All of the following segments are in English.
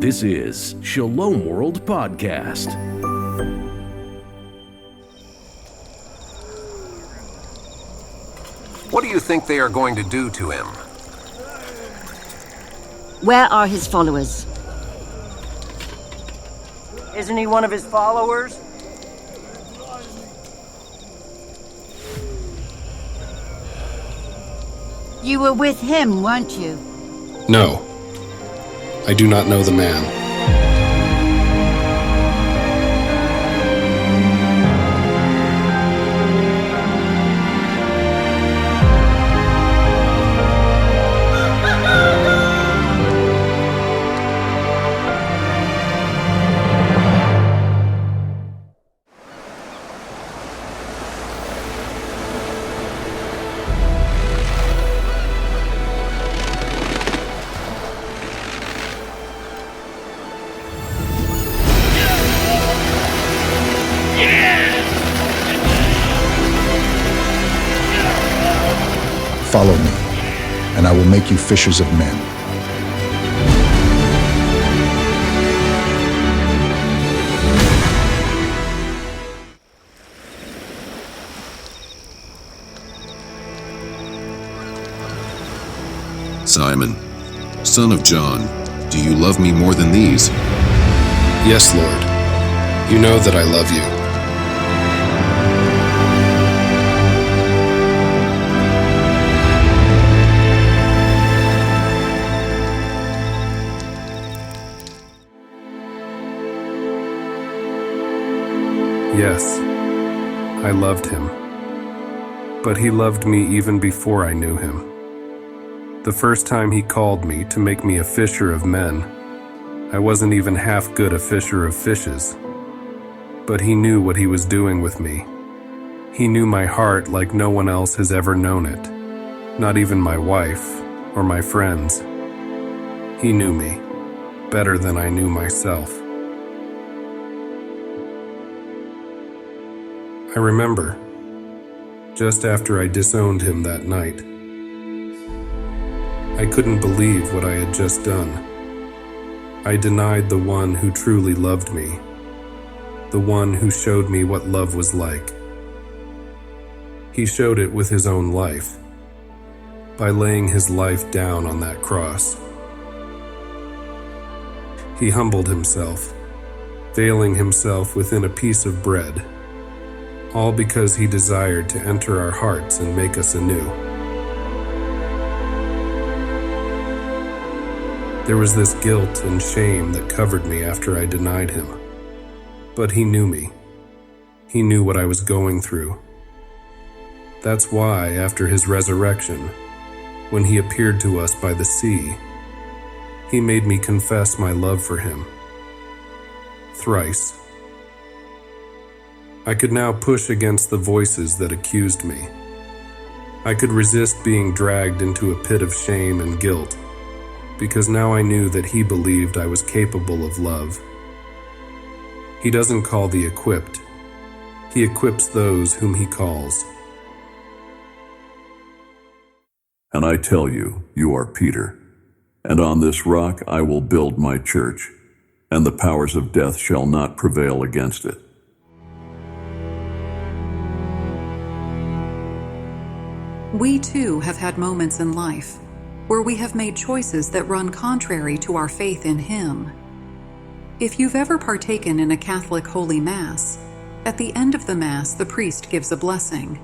This is Shalom World Podcast. What do you think they are going to do to him? Where are his followers? Isn't he one of his followers? You were with him, weren't you? No, I do not know the man. Follow me, and I will make you fishers of men. Simon, son of John, do you love me more than these? Yes, Lord, you know that I love you. Yes, I loved him, but he loved me even before I knew him. The first time he called me to make me a fisher of men, I wasn't even half good a fisher of fishes, but he knew what he was doing with me. He knew my heart like no one else has ever known it, not even my wife or my friends. He knew me better than I knew myself. I remember, just after I disowned him that night, I couldn't believe what I had just done. I denied the one who truly loved me, the one who showed me what love was like. He showed it with his own life, by laying his life down on that cross. He humbled himself, veiling himself within a piece of bread, all because he desired to enter our hearts and make us anew. There was this guilt and shame that covered me after I denied him. But he knew me. He knew what I was going through. That's why, after his resurrection, when he appeared to us by the sea, he made me confess my love for him. Thrice. I could now push against the voices that accused me. I could resist being dragged into a pit of shame and guilt, because now I knew that he believed I was capable of love. He doesn't call the equipped. He equips those whom he calls. And I tell you, you are Peter, and on this rock I will build my church, and the powers of death shall not prevail against it. We too have had moments in life where we have made choices that run contrary to our faith in Him. If you've ever partaken in a Catholic Holy Mass, at the end of the Mass the priest gives a blessing,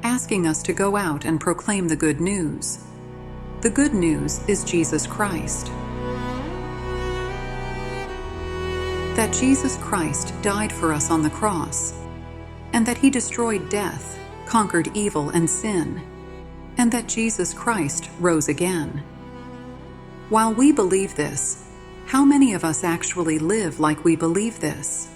asking us to go out and proclaim the good news. The good news is Jesus Christ. That Jesus Christ died for us on the cross, and that He destroyed death, conquered evil and sin, and that Jesus Christ rose again. While we believe this, how many of us actually live like we believe this?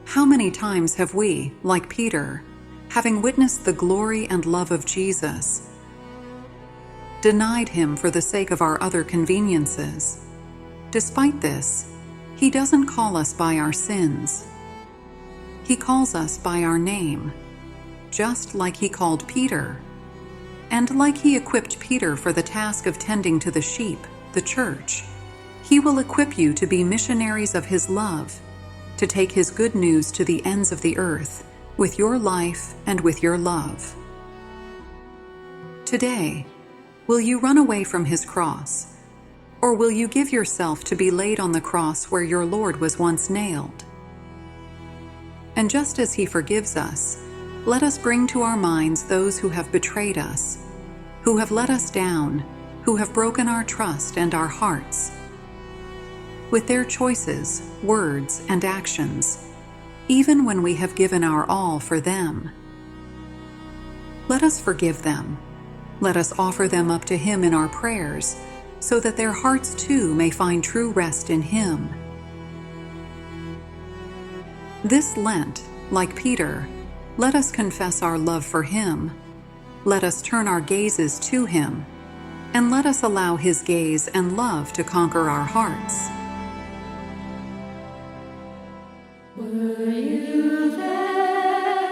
How many times have we, like Peter, having witnessed the glory and love of Jesus, denied Him for the sake of our other conveniences? Despite this, He doesn't call us by our sins. He calls us by our name, just like He called Peter. And like He equipped Peter for the task of tending to the sheep, the church, He will equip you to be missionaries of His love, to take His good news to the ends of the earth with your life and with your love. Today, will you run away from His cross, or will you give yourself to be laid on the cross where your Lord was once nailed? And just as He forgives us, let us bring to our minds those who have betrayed us, who have let us down, who have broken our trust and our hearts. With their choices, words, and actions, even when we have given our all for them. Let us forgive them. Let us offer them up to Him in our prayers, so that their hearts too may find true rest in Him. This Lent, like Peter, let us confess our love for Him. Let us turn our gazes to Him, and let us allow His gaze and love to conquer our hearts. Were you there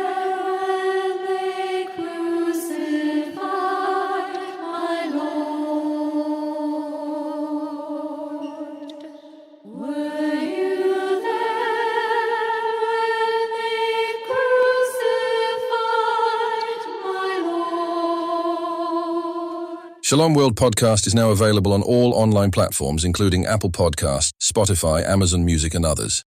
when they crucified my Lord? Were you there when they crucified my Lord? Shalom World Podcast is now available on all online platforms, including Apple Podcasts, Spotify, Amazon Music, and others.